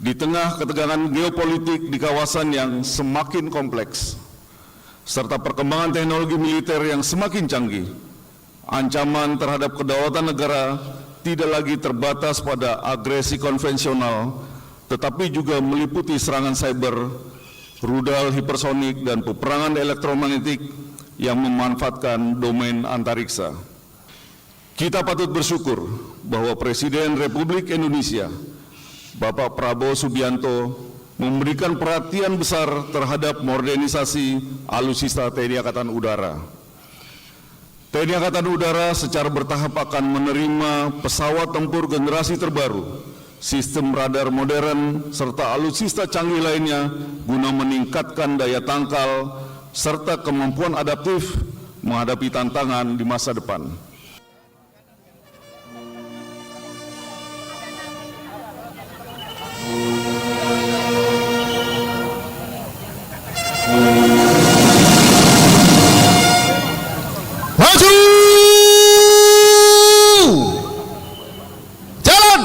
Di tengah ketegangan geopolitik di kawasan yang semakin kompleks, serta perkembangan teknologi militer yang semakin canggih, ancaman terhadap kedaulatan negara tidak lagi terbatas pada agresi konvensional, tetapi juga meliputi serangan cyber, rudal hipersonik, dan peperangan elektromagnetik yang memanfaatkan domain antariksa. Kita patut bersyukur bahwa Presiden Republik Indonesia, Bapak Prabowo Subianto, memberikan perhatian besar terhadap modernisasi alutsista TNI Angkatan Udara. TNI Angkatan Udara secara bertahap akan menerima pesawat tempur generasi terbaru, sistem radar modern, serta alutsista canggih lainnya guna meningkatkan daya tangkal serta kemampuan adaptif menghadapi tantangan di masa depan. Maju! Jalan!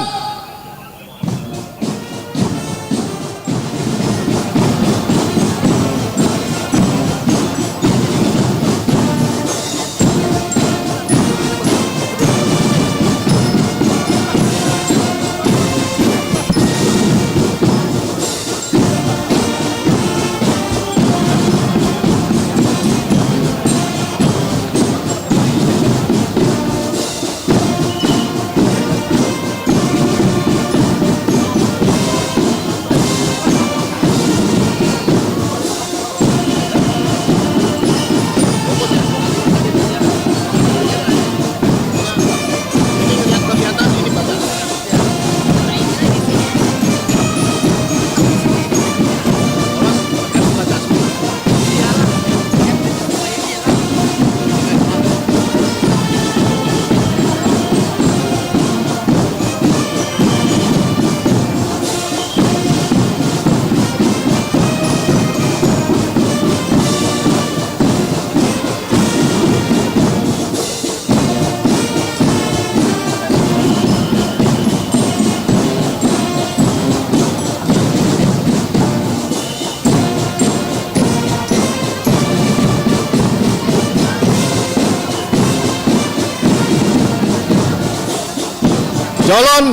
Jalan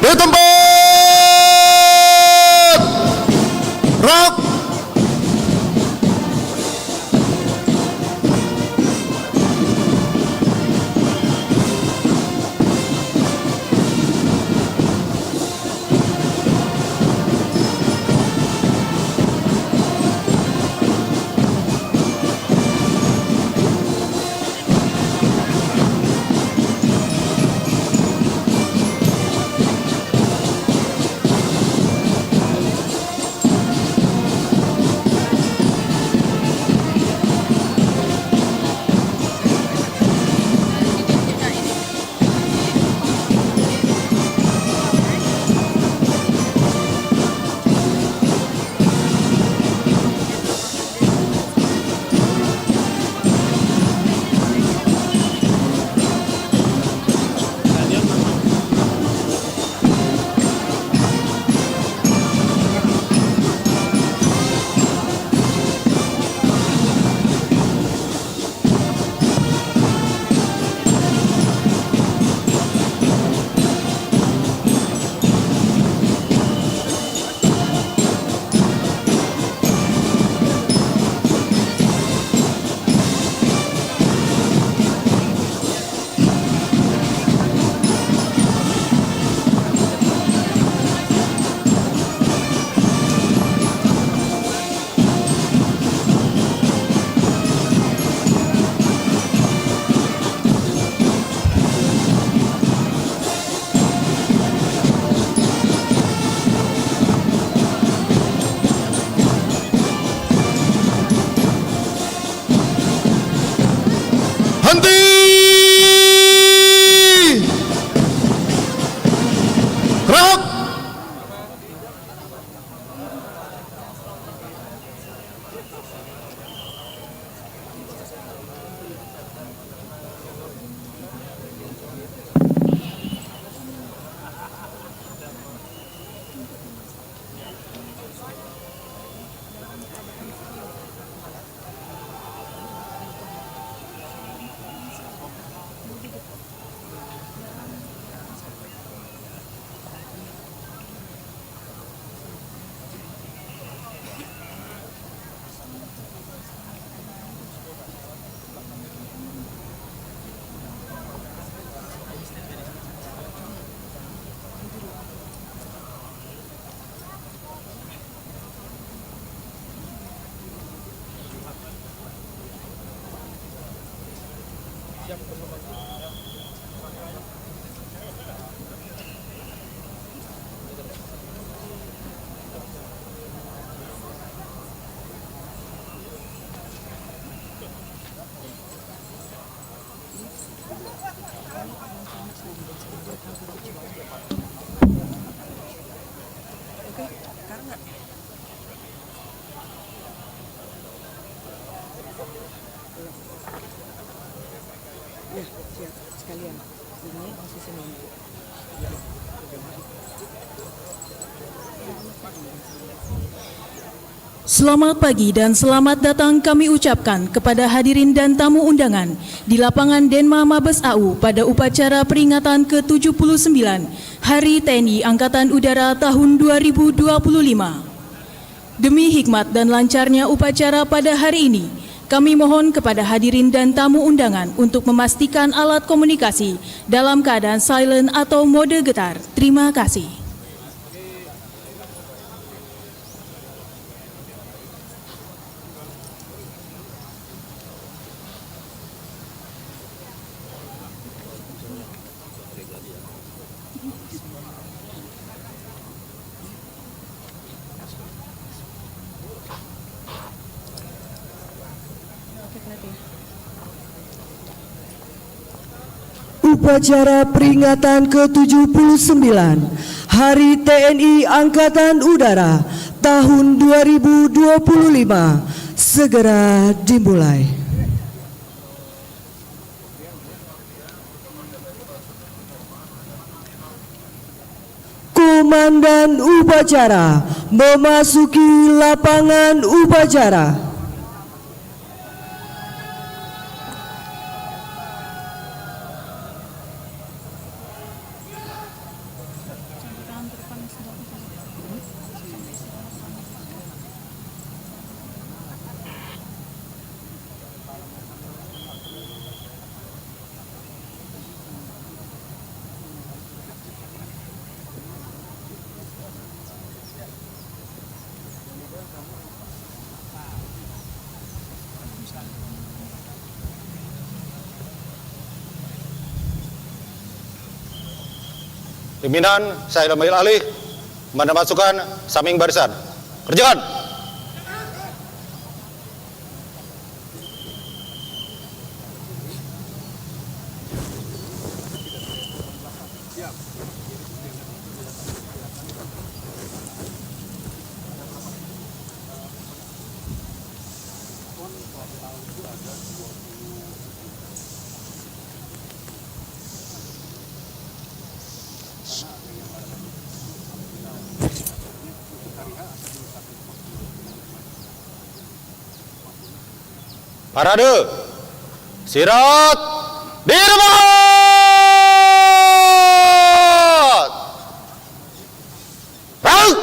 di tempat. Rak. Selamat pagi dan selamat datang kami ucapkan kepada hadirin dan tamu undangan di lapangan Denma Mabes AU pada upacara peringatan ke-79 Hari TNI Angkatan Udara tahun 2025. Demi hikmat dan lancarnya upacara pada hari ini, kami mohon kepada hadirin dan tamu undangan untuk memastikan alat komunikasi dalam keadaan silent atau mode getar. Terima kasih. Upacara peringatan ke-79 Hari TNI Angkatan Udara tahun 2025 segera dimulai. Komandan upacara memasuki lapangan upacara. Pimpinan, saya ambil alih memasukkan saming barisan. Kerjakan. Parade, sirat, dirbat! Raut!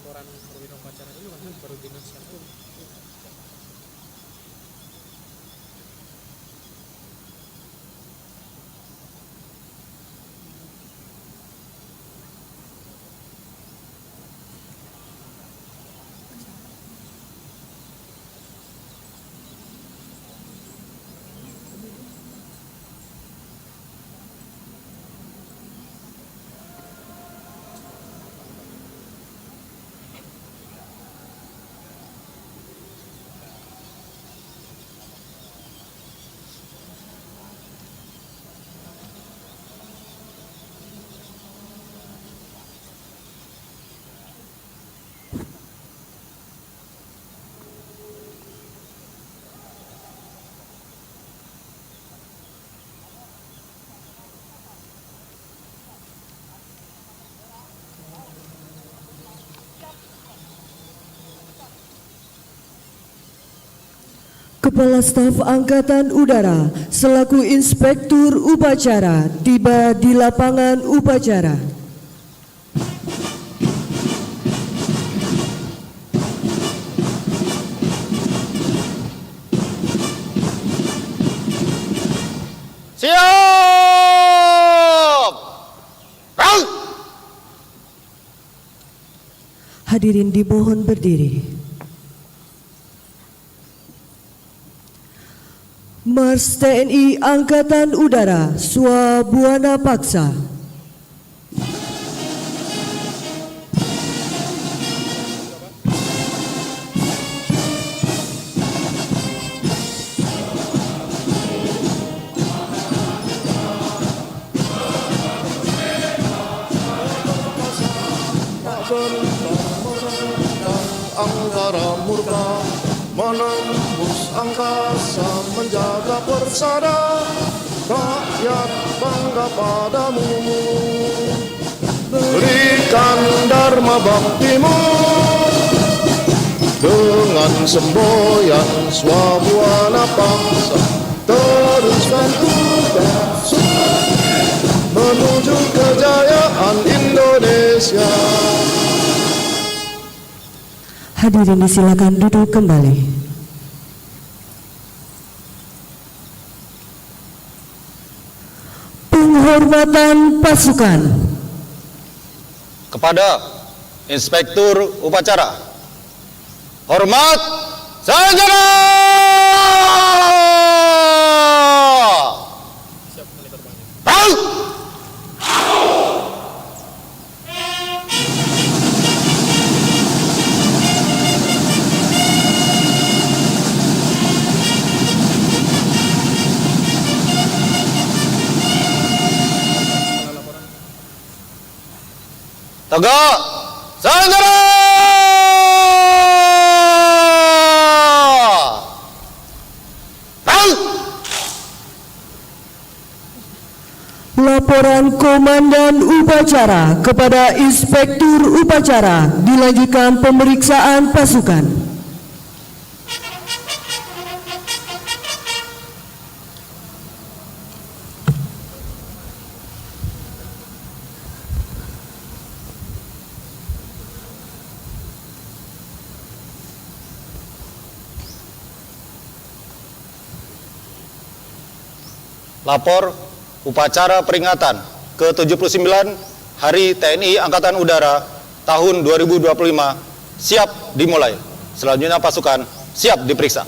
laporan perwira upacara dulu kan baru dinasihat dulu. Kepala Staf Angkatan Udara selaku Inspektur Upacara tiba di lapangan upacara. Siap! Rang! Hadirin dimohon berdiri. Mars TNI Angkatan Udara Swabuana Paksa. Anggara murka menembus angkasa menjaga persada rakyat bangga padamu, berikan dharma baktimu dengan semboyan Swabuana Paksa, teruskan tugas menuju kejayaan Indonesia. Hadirin disilakan duduk kembali. Penghormatan pasukan. Kepada Inspektur Upacara, hormat sanjana! Rang! Tegak sanjana! Rang! Laporan Komandan Upacara kepada Inspektur Upacara, dilanjutkan pemeriksaan pasukan. Lapor upacara peringatan ke-79 Hari TNI Angkatan Udara tahun 2025 siap dimulai. Selanjutnya pasukan siap diperiksa.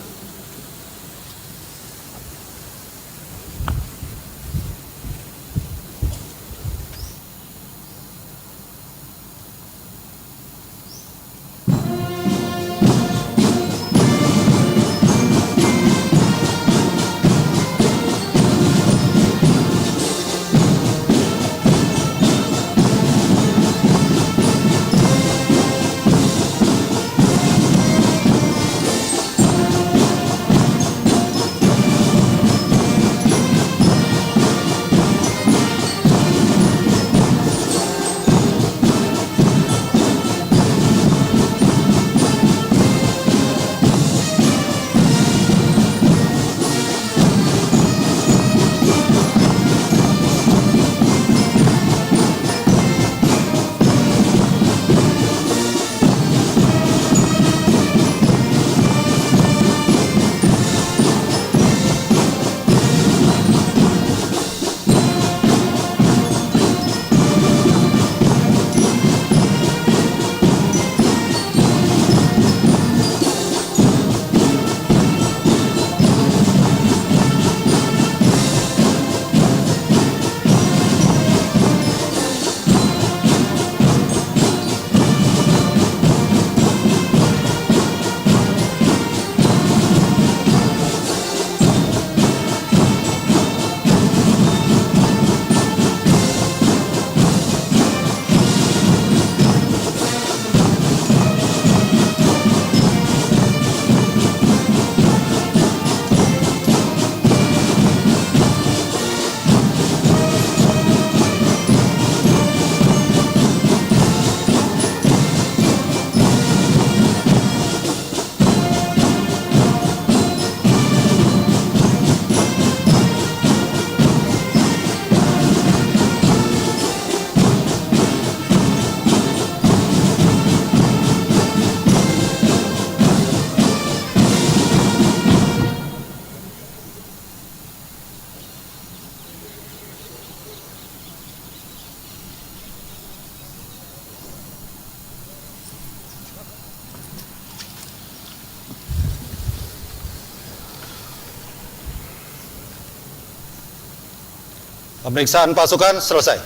Pemeriksaan pasukan selesai.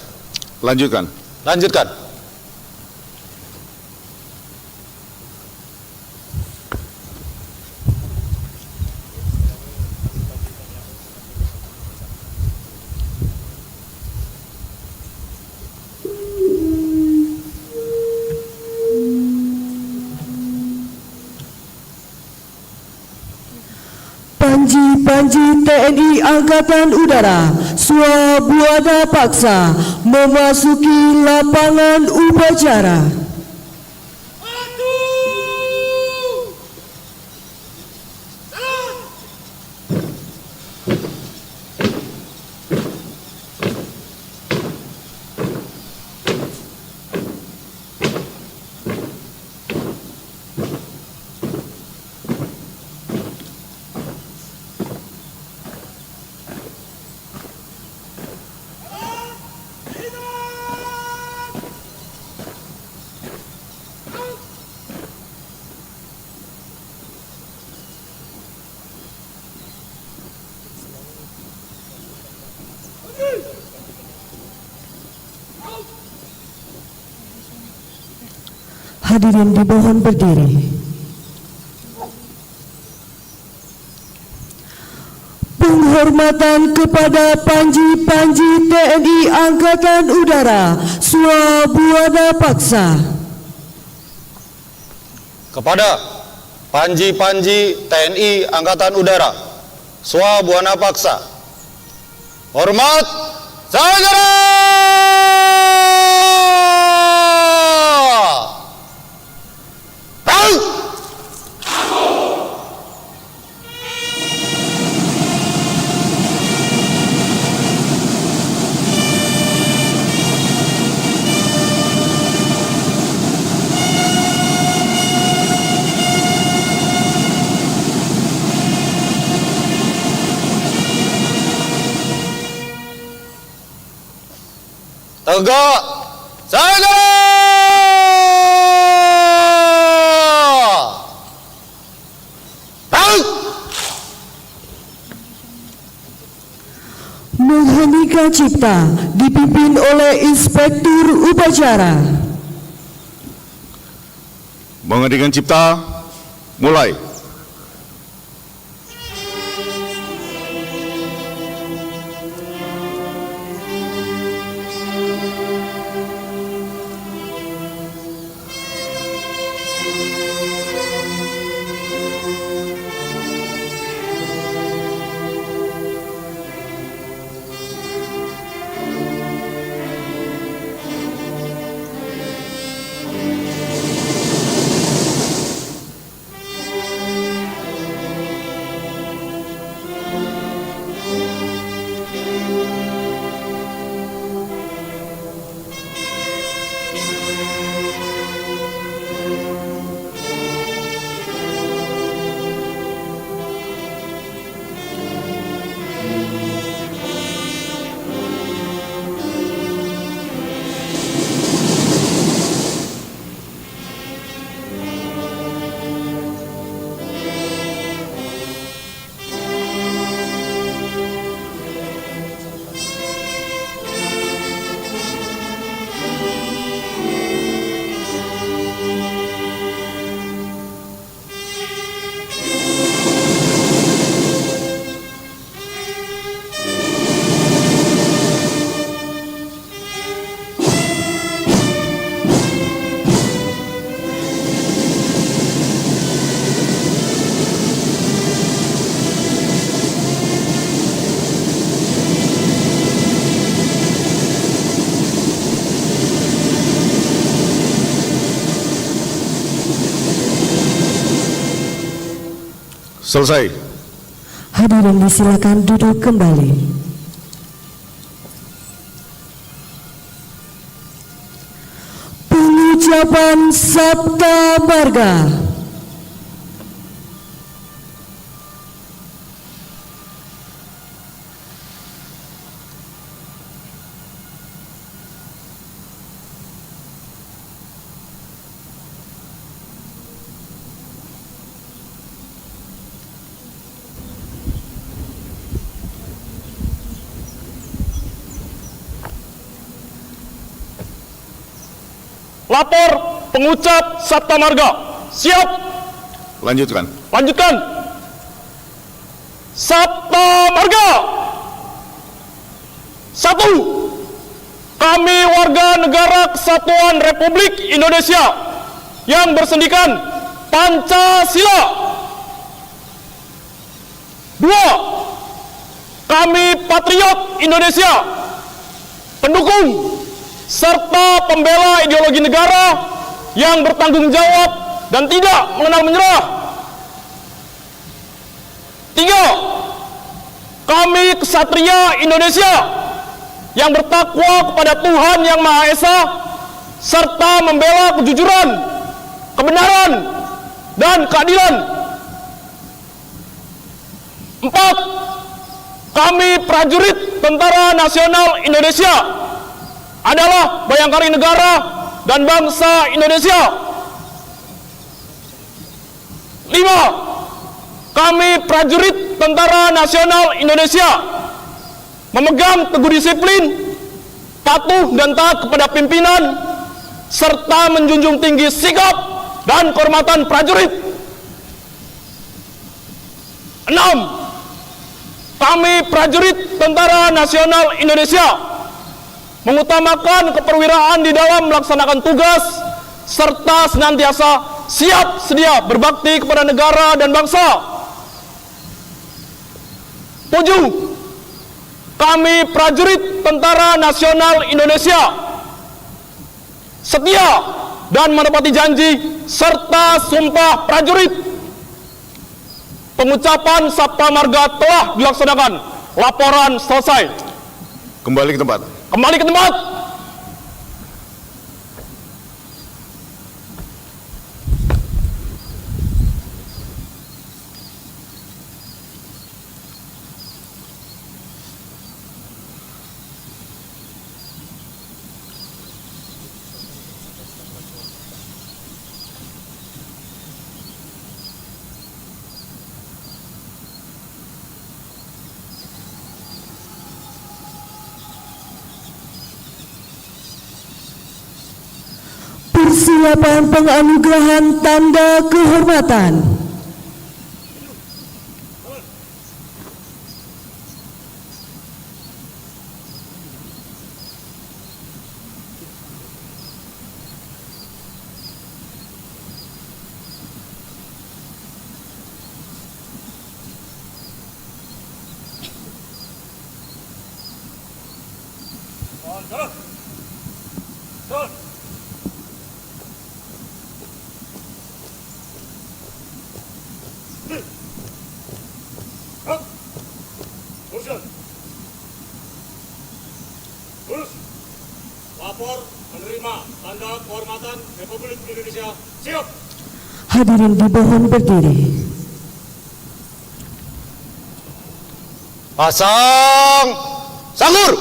Lanjutkan. Lanjutkan. Panji TNI Angkatan Udara Swabuana Paksa memasuki lapangan upacara. Hadirin dimohon berdiri. Penghormatan kepada Panji TNI Angkatan Udara Swabuana Paksa. Kepada Panji TNI Angkatan Udara Swabuana Paksa. Hormat saudara! Tegak saudara! Mengheningkan cipta dipimpin oleh Inspektur Upacara. Menghentikan cipta, mulai. Selesai. Hadirin disilakan duduk kembali. Pengucapan Sabta Marga. Lapor pengucap Sabta Marga. Siap. Lanjutkan. Lanjutkan. Sabta Marga. 1. Kami warga negara Kesatuan Republik Indonesia yang bersendikan Pancasila. 2. Kami patriot Indonesia, pendukung serta pembela ideologi negara yang bertanggung jawab dan tidak mengenal menyerah. 3. Kami kesatria Indonesia yang bertakwa kepada Tuhan Yang Maha Esa serta membela kejujuran, kebenaran, dan keadilan. 4. Kami prajurit Tentara Nasional Indonesia adalah bayangkari negara dan bangsa Indonesia. 5. Kami prajurit Tentara Nasional Indonesia memegang teguh disiplin, patuh dan taat kepada pimpinan, serta menjunjung tinggi sikap dan kehormatan prajurit. 6. Kami prajurit Tentara Nasional Indonesia mengutamakan keperwiraan di dalam melaksanakan tugas serta senantiasa siap sedia berbakti kepada negara dan bangsa. 7. Kami prajurit Tentara Nasional Indonesia setia dan menepati janji serta sumpah prajurit. Pengucapan Sabta Marga telah dilaksanakan. Laporan selesai. Kembali ke tempat. Kembali ke tempat. Persiapan penganugerahan tanda kehormatan. Lapor menerima tanda kehormatan Republik Indonesia. Siap. Hadirin dimohon berdiri. Pasang sanggur.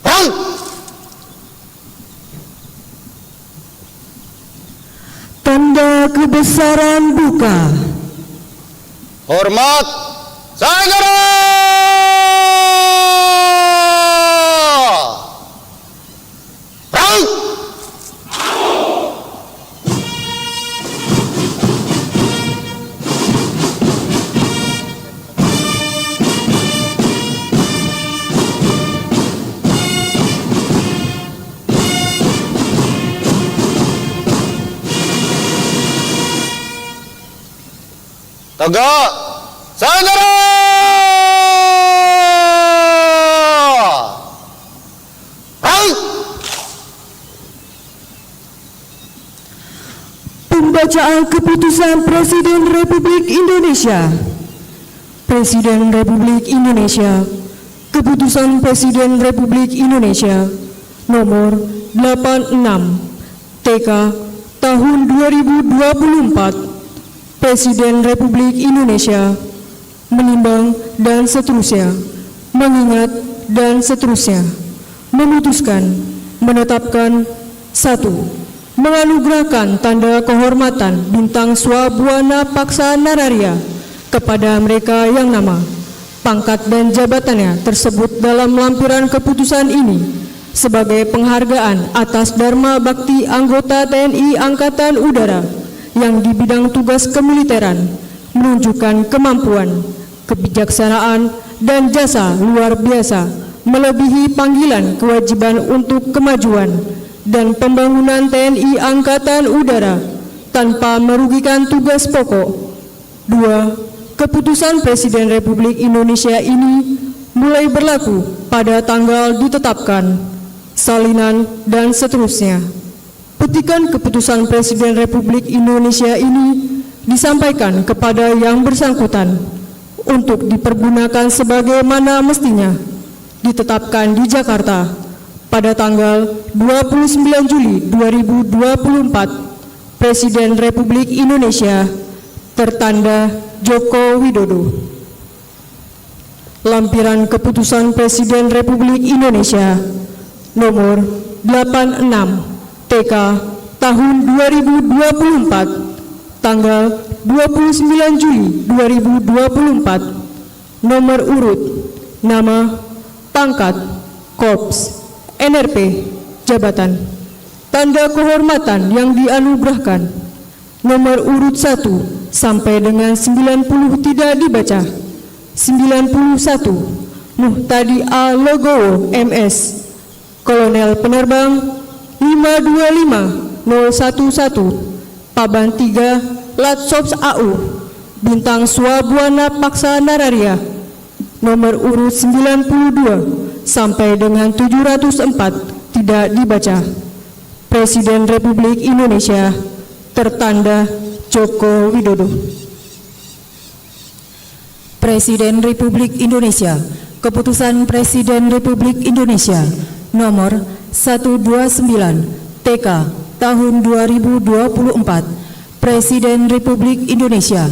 Perang. Tanda kebesaran buka. Hormat Sayangara. Perang. Tegak Sayangara. Perang. Pembacaan keputusan Presiden Republik Indonesia. Presiden Republik Indonesia. Keputusan Presiden Republik Indonesia nomor 86 TK tahun 2024. Presiden Republik Indonesia menimbang dan seterusnya, mengingat dan seterusnya, memutuskan, menetapkan 1. Menganugerahkan tanda kehormatan Bintang Swabuana Paksa Nararia kepada mereka yang nama pangkat dan jabatannya tersebut dalam lampiran keputusan ini sebagai penghargaan atas dharma bakti anggota TNI Angkatan Udara yang di bidang tugas kemiliteran menunjukkan kemampuan, kebijaksanaan, dan jasa luar biasa melebihi panggilan kewajiban untuk kemajuan dan pembangunan TNI Angkatan Udara tanpa merugikan tugas pokok. 2. Keputusan Presiden Republik Indonesia ini mulai berlaku pada tanggal ditetapkan, salinan, dan seterusnya. Petikan keputusan Presiden Republik Indonesia ini disampaikan kepada yang bersangkutan untuk dipergunakan sebagaimana mestinya, ditetapkan di Jakarta pada tanggal 29 Juli 2024, Presiden Republik Indonesia, tertanda Joko Widodo. Lampiran Keputusan Presiden Republik Indonesia nomor 86 TK tahun 2024, tanggal 29 Juli 2024, nomor urut, nama, pangkat, korps, NRP, jabatan, tanda kehormatan yang dianugerahkan, nomor urut 1 sampai dengan 90 tidak dibaca. 91, Muhtadi A. Logowo, MS, Kolonel Penerbang 525011, Paban 3, Latsops AU, Bintang Swabuana Paksa Nararia, nomor urut 92 sampai dengan 704 tidak dibaca. Presiden Republik Indonesia, tertanda Joko Widodo. Presiden Republik Indonesia, Keputusan Presiden Republik Indonesia nomor 129 TK tahun 2024, Presiden Republik Indonesia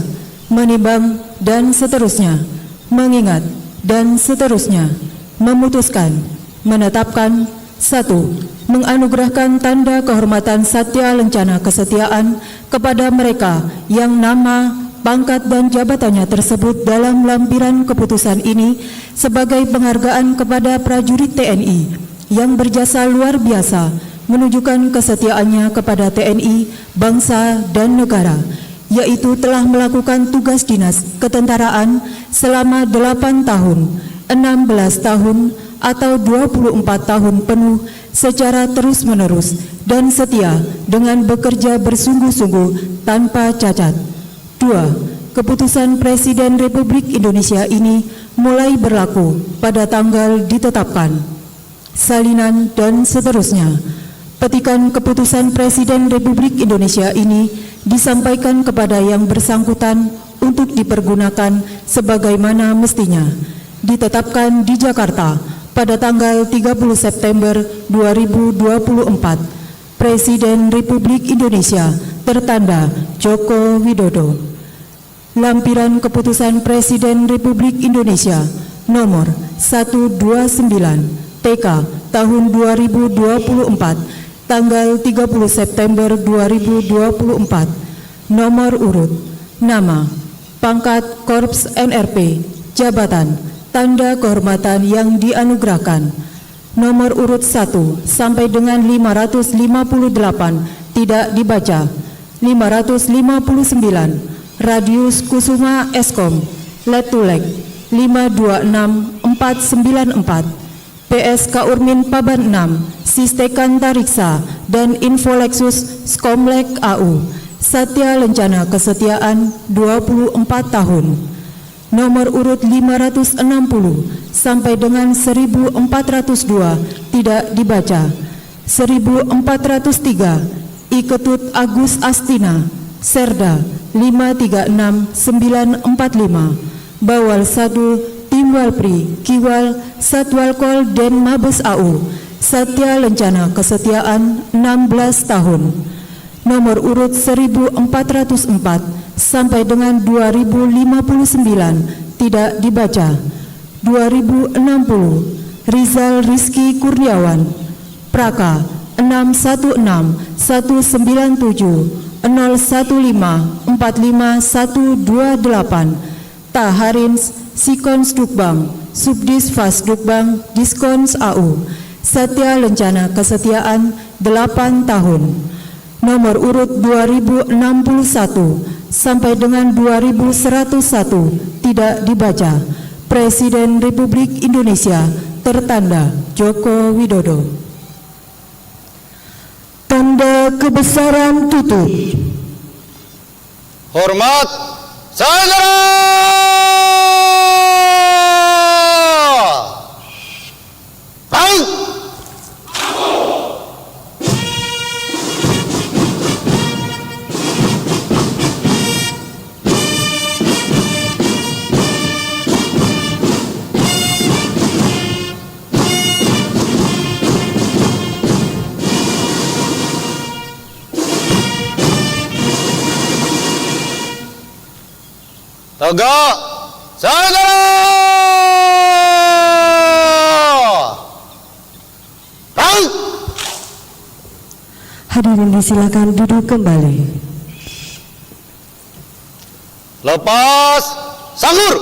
menimbang dan seterusnya, mengingat dan seterusnya, memutuskan, menetapkan. 1. Menganugerahkan tanda kehormatan Satya Lencana Kesetiaan kepada mereka yang nama, pangkat, dan jabatannya tersebut dalam lampiran keputusan ini sebagai penghargaan kepada prajurit TNI yang berjasa luar biasa menunjukkan kesetiaannya kepada TNI, bangsa, dan negara, yaitu telah melakukan tugas dinas ketentaraan selama 8 tahun, 16 tahun, atau 24 tahun penuh secara terus-menerus dan setia dengan bekerja bersungguh-sungguh tanpa cacat. 2. Keputusan Presiden Republik Indonesia ini mulai berlaku pada tanggal ditetapkan, salinan, dan seterusnya. Petikan keputusan Presiden Republik Indonesia ini disampaikan kepada yang bersangkutan untuk dipergunakan sebagaimana mestinya, ditetapkan di Jakarta pada tanggal 30 September 2024, Presiden Republik Indonesia, tertanda Joko Widodo. Lampiran Keputusan Presiden Republik Indonesia nomor 129 TK tahun 2024, tanggal 30 September 2024, nomor urut, nama, pangkat, korps, NRP, jabatan, tanda kehormatan yang dianugerahkan, nomor urut 1 sampai dengan 558 tidak dibaca. 559, Radius Kusuma Eskom, Letulek 526494, PS Kaurmin Paban 6, Sistekan Tariksa, dan Infolexus Skomlek AU, Satya Lencana Kesetiaan 24 tahun. Nomor urut 560 sampai dengan 1402 tidak dibaca. 1403, Iketut Agus Astina, Serda 536945, Bawal Sadu Timbal Pri Kiwal Satwalkol Den Mabes AU, Satya Lencana Kesetiaan 16 tahun. Nomor urut 1404 sampai dengan 2059 tidak dibaca. 2060, Rizal Rizky Kurniawan, Praka 616-197-015-45128, Taharins Sikons Dukbang, Subdis Fas Dukbang, Diskons AU, Satya Lencana Kesetiaan 8 tahun, nomor urut 2061 sampai dengan 2101 tidak dibaca. Presiden Republik Indonesia tertanda Joko Widodo. Tanda kebesaran tutup. Hormat saudara. Baik. Tegak saudara. Baik. Hadirin disilakan duduk kembali. Lepas sanggur.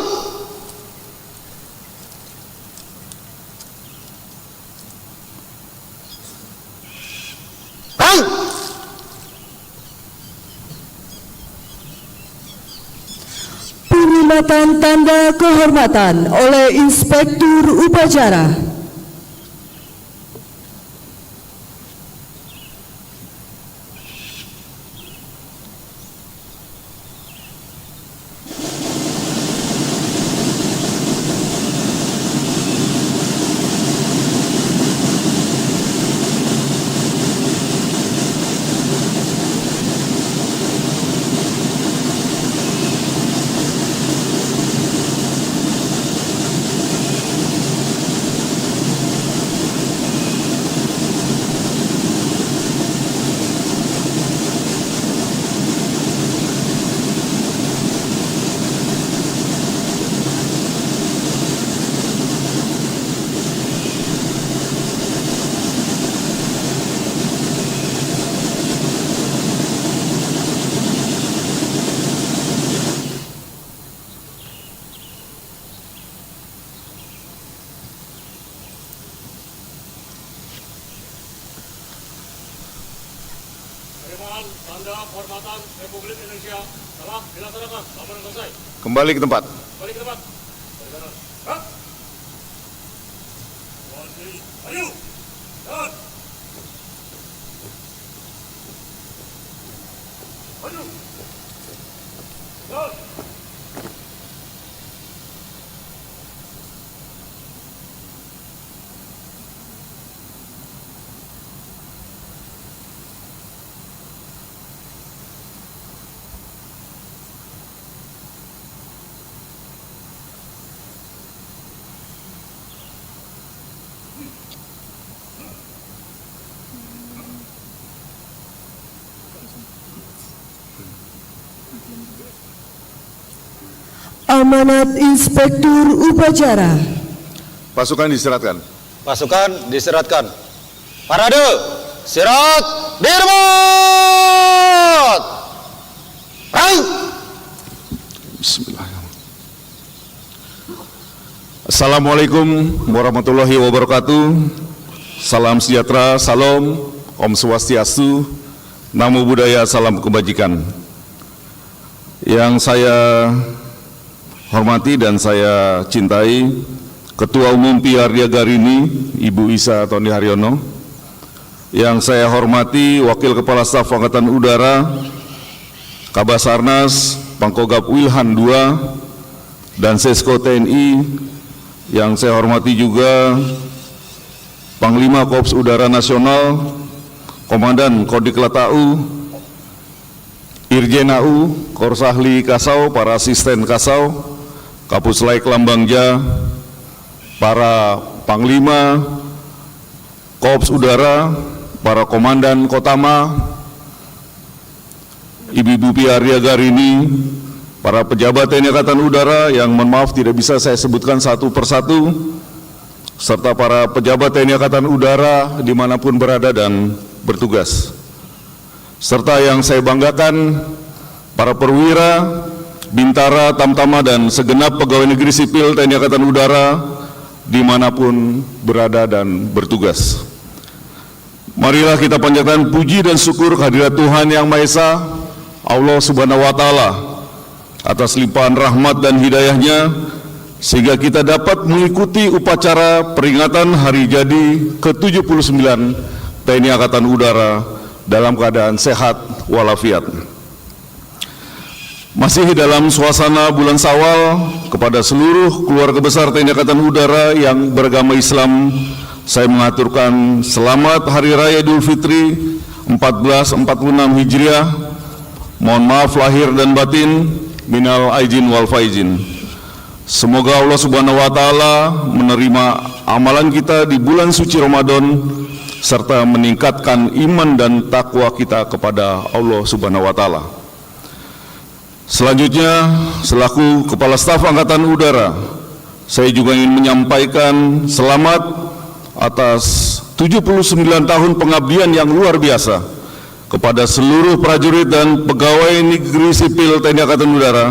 Baik. Penyematan tanda kehormatan oleh Inspektur Upacara. Penerimaan tanda kehormatan Republik Indonesia telah dilaksanakan. Selamat selesai. Kembali ke tempat. Balik ke tempat. Hah? Ayo. Dan. Maju. Dan. Amanat Inspektur Upacara. Pasukan diistirahatkan. Pasukan diseratkan. Parade sirat dirmat. Baik. Bismillahirrahmanirrahim. Assalamualaikum warahmatullahi wabarakatuh. Salam sejahtera, salam, Om Swastiastu, Namo Buddhaya, salam kebajikan. Yang saya hormati dan saya cintai Ketua Umum Piardia Garini, Ibu Isa Tony Haryono. Yang saya hormati Wakil Kepala Staf Angkatan Udara, Kabasarnas, Pangkogap Wilhan II, dan Sesko TNI. Yang saya hormati juga Panglima Korps Udara Nasional, Komandan Kodiklat AU, Irjen AU, Korsahli Kasau, para asisten Kasau, Kapuslai Lambangja, para Panglima Korps Udara, para Komandan Kotama, Ibu-ibu Piardia Garini, para pejabat TNI Angkatan Udara yang mohon maaf tidak bisa saya sebutkan satu persatu, serta para pejabat TNI Angkatan Udara dimanapun berada dan bertugas. Serta yang saya banggakan, para perwira, Bintara, Tamtama, dan segenap pegawai negeri sipil TNI Angkatan Udara dimanapun berada dan bertugas. Marilah kita panjatkan puji dan syukur kehadirat Tuhan Yang Maha Esa, Allah Subhanahu wa Ta'ala, atas limpahan rahmat dan hidayahnya, sehingga kita dapat mengikuti upacara peringatan hari jadi ke-79 TNI Angkatan Udara dalam keadaan sehat walafiat. Masih dalam suasana bulan Syawal, kepada seluruh keluarga besar TNI Angkatan Udara yang beragama Islam, saya mengaturkan selamat Hari Raya Idul Fitri 1446 Hijriah. Mohon maaf lahir dan batin, minal aidin wal faizin. Semoga Allah Subhanahu wa Ta'ala menerima amalan kita di bulan suci Ramadan serta meningkatkan iman dan takwa kita kepada Allah Subhanahu wa Ta'ala. Selanjutnya, selaku Kepala Staf Angkatan Udara, saya juga ingin menyampaikan selamat atas 79 tahun pengabdian yang luar biasa kepada seluruh prajurit dan pegawai negeri sipil TNI Angkatan Udara,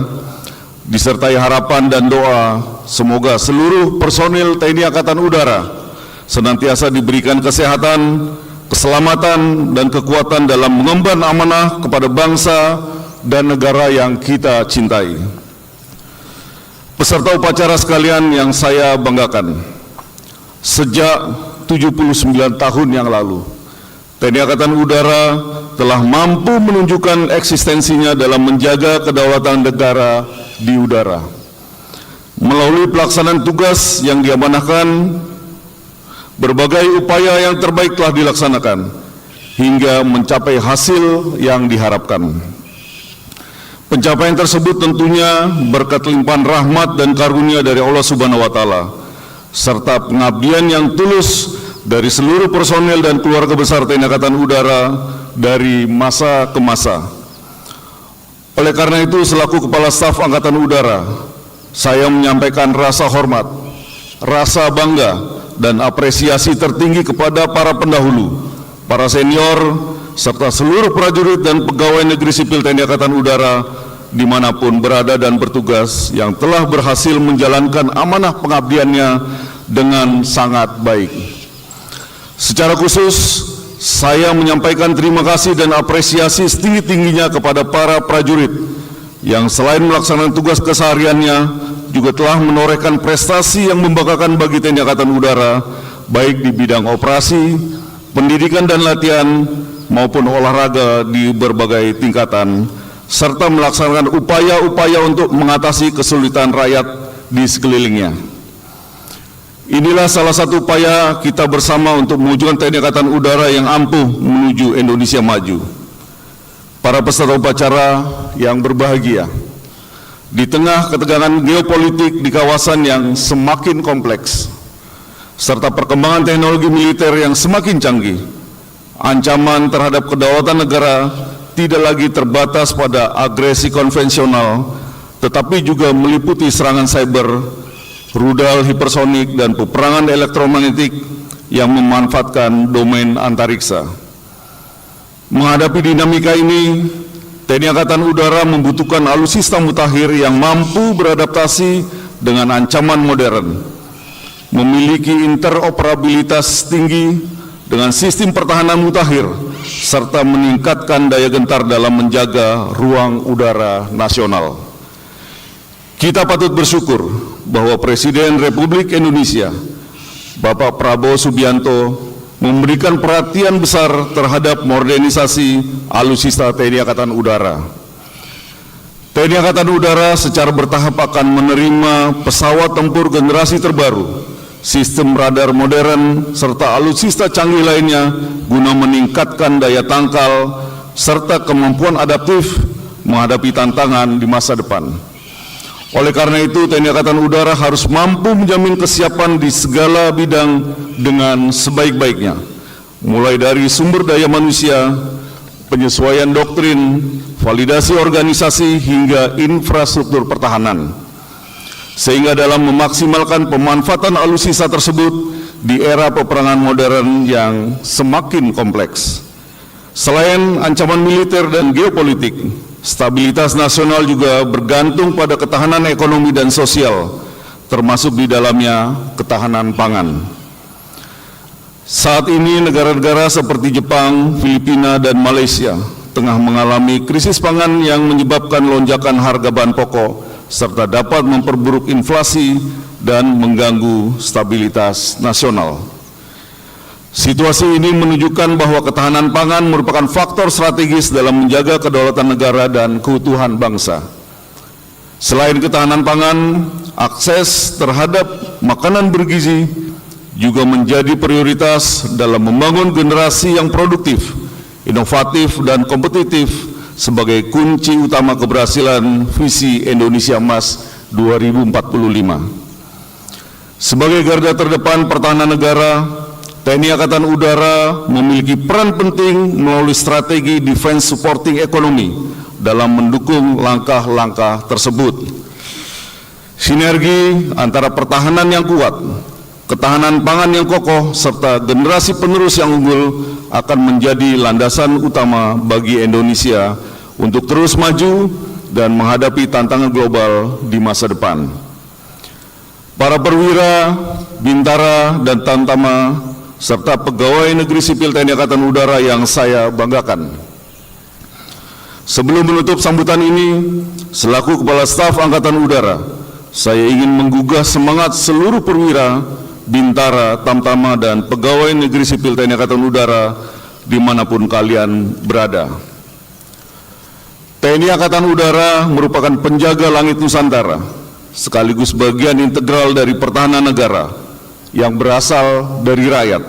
disertai harapan dan doa semoga seluruh personil TNI Angkatan Udara senantiasa diberikan kesehatan, keselamatan, dan kekuatan dalam mengemban amanah kepada bangsa dan negara yang kita cintai. Peserta upacara sekalian yang saya banggakan, sejak 79 tahun yang lalu, TNI Angkatan Udara telah mampu menunjukkan eksistensinya dalam menjaga kedaulatan negara di udara. Melalui pelaksanaan tugas yang diamanahkan, berbagai upaya yang terbaik telah dilaksanakan hingga mencapai hasil yang diharapkan. Pencapaian tersebut tentunya berkat limpahan rahmat dan karunia dari Allah Subhanahu wa Ta'ala, serta pengabdian yang tulus dari seluruh personel dan keluarga besar TNI Angkatan Udara dari masa ke masa. Oleh karena itu, selaku Kepala Staf Angkatan Udara, saya menyampaikan rasa hormat, rasa bangga, dan apresiasi tertinggi kepada para pendahulu, para senior, serta seluruh prajurit dan pegawai negeri sipil TNI Angkatan Udara dimanapun berada dan bertugas yang telah berhasil menjalankan amanah pengabdiannya dengan sangat baik. Secara khusus, saya menyampaikan terima kasih dan apresiasi setinggi-tingginya kepada para prajurit yang selain melaksanakan tugas kesehariannya juga telah menorehkan prestasi yang membanggakan bagi TNI Angkatan Udara, baik di bidang operasi, pendidikan dan latihan, maupun olahraga di berbagai tingkatan, serta melaksanakan upaya-upaya untuk mengatasi kesulitan rakyat di sekelilingnya. Inilah salah satu upaya kita bersama untuk mewujudkan TNI Angkatan Udara yang ampuh menuju Indonesia maju. Para peserta upacara yang berbahagia, di tengah ketegangan geopolitik di kawasan yang semakin kompleks, serta perkembangan teknologi militer yang semakin canggih, ancaman terhadap kedaulatan negara tidak lagi terbatas pada agresi konvensional, tetapi juga meliputi serangan cyber, rudal hipersonik, dan peperangan elektromagnetik yang memanfaatkan domain antariksa. Menghadapi dinamika ini, TNI Angkatan Udara membutuhkan alutsista mutakhir yang mampu beradaptasi dengan ancaman modern, memiliki interoperabilitas tinggi dengan sistem pertahanan mutakhir, serta meningkatkan daya gentar dalam menjaga ruang udara nasional. Kita patut bersyukur bahwa Presiden Republik Indonesia, Bapak Prabowo Subianto, memberikan perhatian besar terhadap modernisasi alutsista TNI Angkatan Udara. TNI Angkatan Udara secara bertahap akan menerima pesawat tempur generasi terbaru, sistem radar modern, serta alutsista canggih lainnya guna meningkatkan daya tangkal serta kemampuan adaptif menghadapi tantangan di masa depan. Oleh karena itu, TNI Angkatan Udara harus mampu menjamin kesiapan di segala bidang dengan sebaik-baiknya, mulai dari sumber daya manusia, penyesuaian doktrin, validasi organisasi, hingga infrastruktur pertahanan. Sehingga dalam memaksimalkan pemanfaatan alutsista tersebut di era peperangan modern yang semakin kompleks, selain ancaman militer dan geopolitik, Stabilitas nasional juga bergantung pada ketahanan ekonomi dan sosial, termasuk di dalamnya ketahanan pangan. Saat ini negara-negara seperti Jepang, Filipina, dan Malaysia tengah mengalami krisis pangan yang menyebabkan lonjakan harga bahan pokok serta dapat memperburuk inflasi dan mengganggu stabilitas nasional. Situasi ini menunjukkan bahwa ketahanan pangan merupakan faktor strategis dalam menjaga kedaulatan negara dan keutuhan bangsa. Selain ketahanan pangan, akses terhadap makanan bergizi juga menjadi prioritas dalam membangun generasi yang produktif, inovatif, dan kompetitif sebagai kunci utama keberhasilan visi Indonesia Emas 2045. Sebagai garda terdepan pertahanan negara, TNI Angkatan Udara memiliki peran penting melalui strategi defense supporting economy dalam mendukung langkah-langkah tersebut. Sinergi antara pertahanan yang kuat, ketahanan pangan yang kokoh, serta generasi penerus yang unggul akan menjadi landasan utama bagi Indonesia untuk terus maju dan menghadapi tantangan global di masa depan. Para perwira, bintara, dan tamtama, serta pegawai negeri sipil TNI Angkatan Udara yang saya banggakan. Sebelum menutup sambutan ini, selaku Kepala Staf Angkatan Udara, saya ingin menggugah semangat seluruh perwira, bintara, tamtama, dan pegawai negeri sipil TNI Angkatan Udara dimanapun kalian berada. TNI Angkatan Udara merupakan penjaga langit Nusantara, sekaligus bagian integral dari pertahanan negara yang berasal dari rakyat,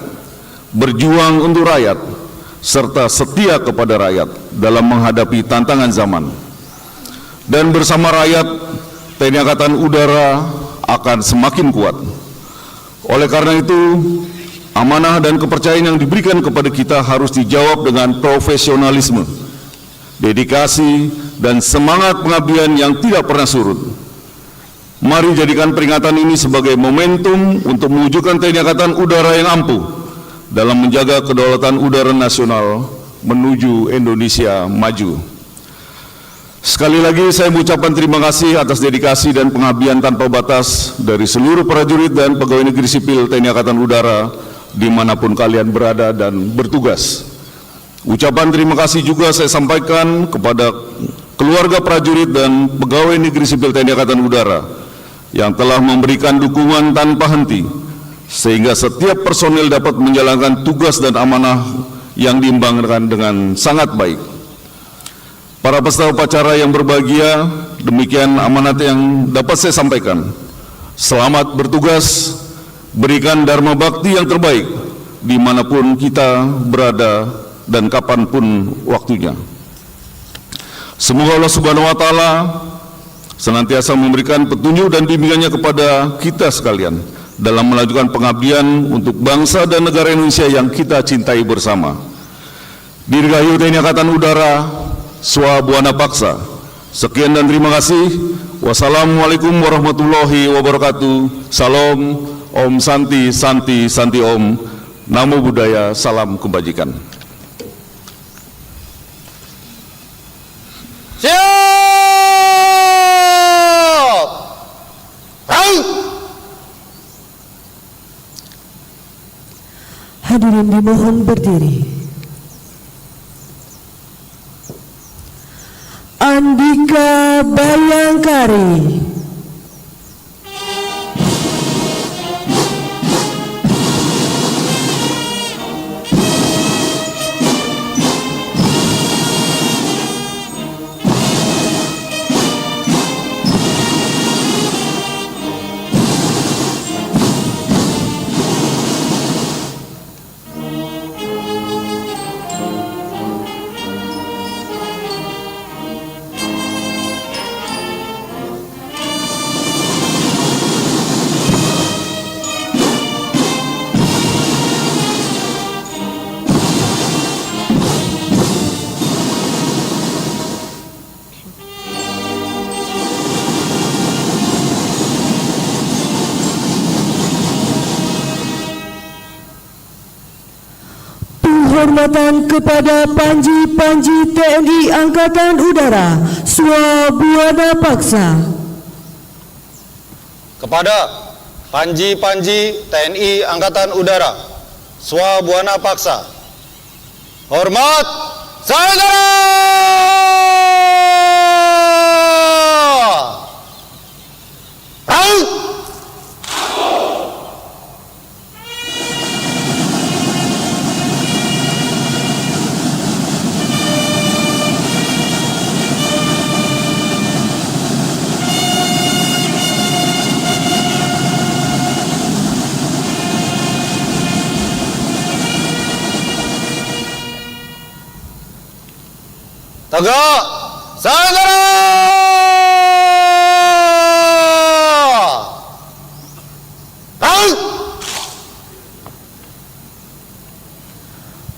berjuang untuk rakyat, serta setia kepada rakyat dalam menghadapi tantangan zaman. Dan bersama rakyat, TNI Angkatan Udara akan semakin kuat. Oleh karena itu, amanah dan kepercayaan yang diberikan kepada kita harus dijawab dengan profesionalisme, dedikasi, dan semangat pengabdian yang tidak pernah surut. Mari jadikan peringatan ini sebagai momentum untuk mewujudkan TNI Angkatan Udara yang ampuh dalam menjaga kedaulatan udara nasional menuju Indonesia maju. Sekali lagi saya mengucapkan terima kasih atas dedikasi dan pengabdian tanpa batas dari seluruh prajurit dan pegawai negeri sipil TNI Angkatan Udara dimanapun kalian berada dan bertugas. Ucapan terima kasih juga saya sampaikan kepada keluarga prajurit dan pegawai negeri sipil TNI Angkatan Udara yang telah memberikan dukungan tanpa henti sehingga setiap personil dapat menjalankan tugas dan amanah yang diembankan dengan sangat baik. Para peserta upacara yang berbahagia, demikian amanat yang dapat saya sampaikan. Selamat bertugas, berikan dharma bakti yang terbaik dimanapun kita berada dan kapanpun waktunya. Semoga Allah Subhanahu wa Ta'ala senantiasa memberikan petunjuk dan bimbingannya kepada kita sekalian dalam melakukan pengabdian untuk bangsa dan negara Indonesia yang kita cintai bersama. Dirgahayu TNI Angkatan Udara, Swabuana Paksa. Sekian dan terima kasih. Wassalamualaikum warahmatullahi wabarakatuh. Salam, Om Santi, Santi, Santi Om. Namo Buddhaya, salam kebajikan. Hadirin dimohon berdiri. Andika Bayangkari. Penghormatan kepada Panji-Panji TNI Angkatan Udara Swabuana Paksa. Kepada Panji-Panji TNI Angkatan Udara Swabuana Paksa. Hormat saudara. Raut. Tegak saudara. Raut.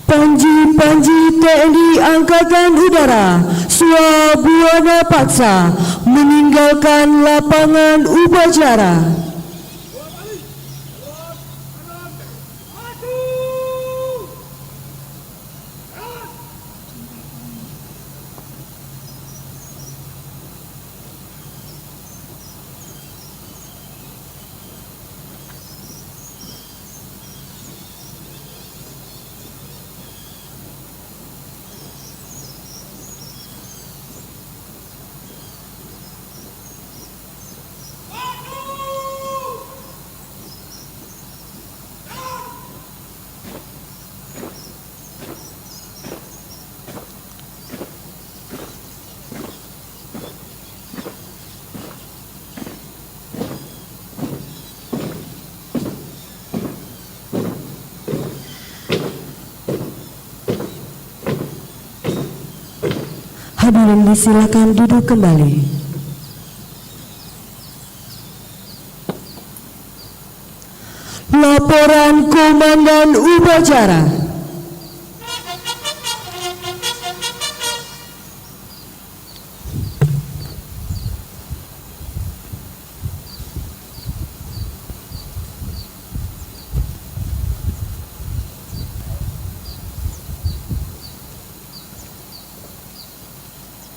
Panji-Panji TNI Angkatan Udara Swabuana Paksa meninggalkan lapangan upacara. Hadirin disilakan duduk kembali. Laporan Komandan Upacara.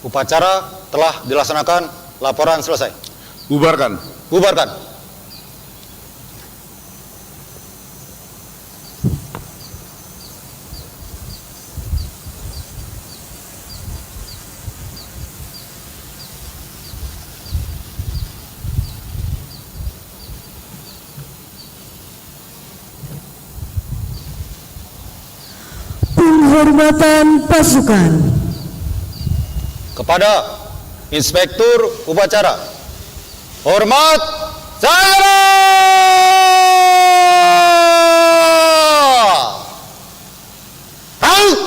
Upacara telah dilaksanakan, laporan selesai. Bubarkan. Bubarkan. Penghormatan pasukan. Kepada Inspektur Upacara. Hormat saudara. Raut.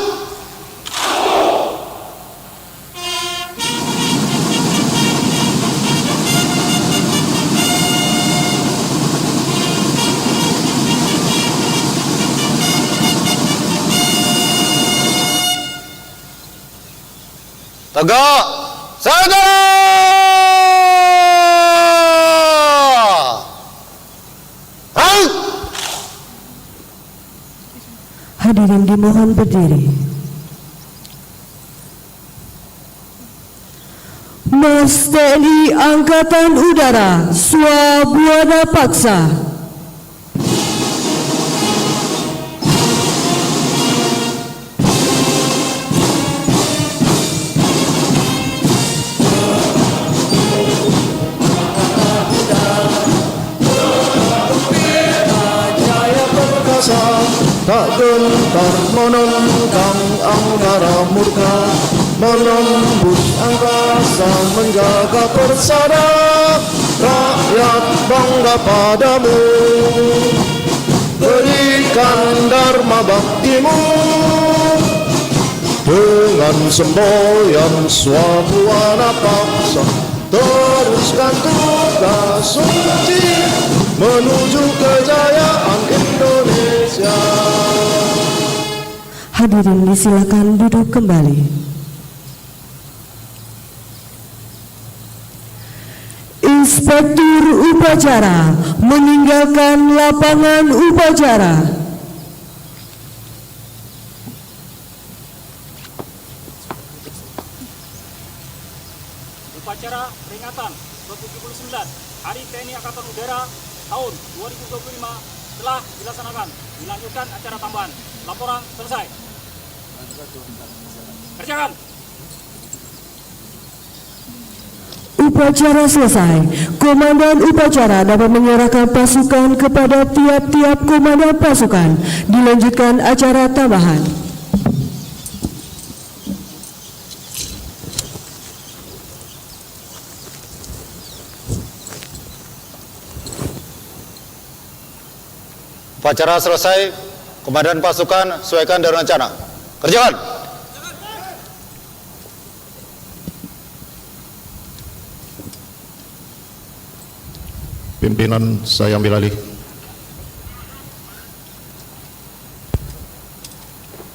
Tegak saudara. Raut. Hadirin dimohon berdiri. Mas TNI Angkatan Udara Swabuana Paksa. Tak gentar menentang angkara murka, menembus angkasa menjaga persada. Rakyat bangga padamu, berikan dharma baktimu. Dengan semboyan Swabuana Paksa, teruskan tugas suci menuju kejayaan Indonesia. Hadirin disilakan duduk kembali. Inspektur Upacara meninggalkan lapangan upacara. ke-79 Hari TNI Angkatan Udara tahun 2025 telah dilaksanakan. Dilanjutkan acara tambahan. Laporan selesai. Kerjakan. Upacara selesai. Komandan upacara dapat menyerahkan pasukan kepada tiap-tiap komandan pasukan. Dilanjutkan acara tambahan. Upacara selesai, komandan pasukan sesuaikan dengan rencana. Kerjakan. Pimpinan saya ambil alih.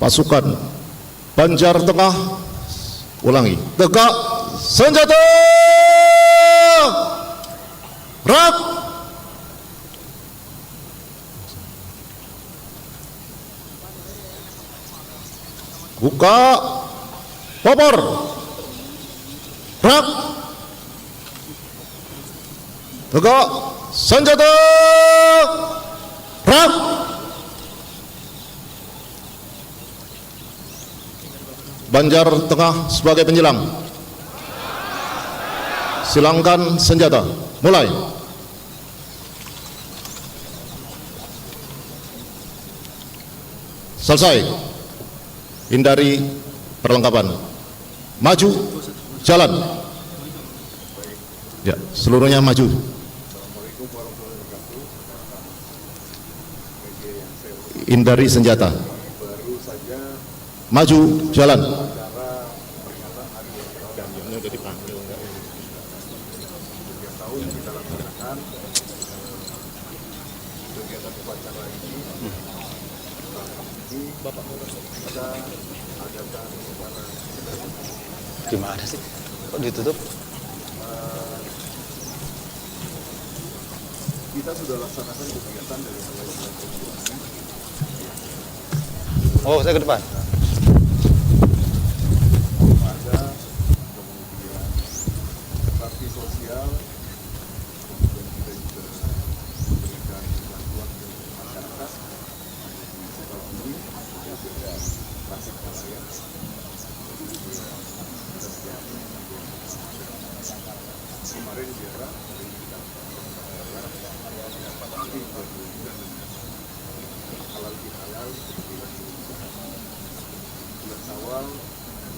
Pasukan Banjar Tengah, ulangi, tegak, senjata, rak. Buka, popor, rak, tegak, senjata, rak. Banjar Tengah sebagai penjelang. Silangkan senjata. Mulai. Selesai. Hindari perlengkapan. Maju, jalan. Ya, seluruhnya maju. Hindari senjata. Maju, jalan. Gimana sih? Kok ditutup? Kita sudah laksanakan kegiatan dari mulai Oh, saya ke depan. ada kemudian bakti sosial, kemudian kita juga memberikan bantuan ke masyarakat di Sukabumi, kemudian juga Tasikmalaya, kemarin daerah hari ini kita halal bihalal bulan Syawal dan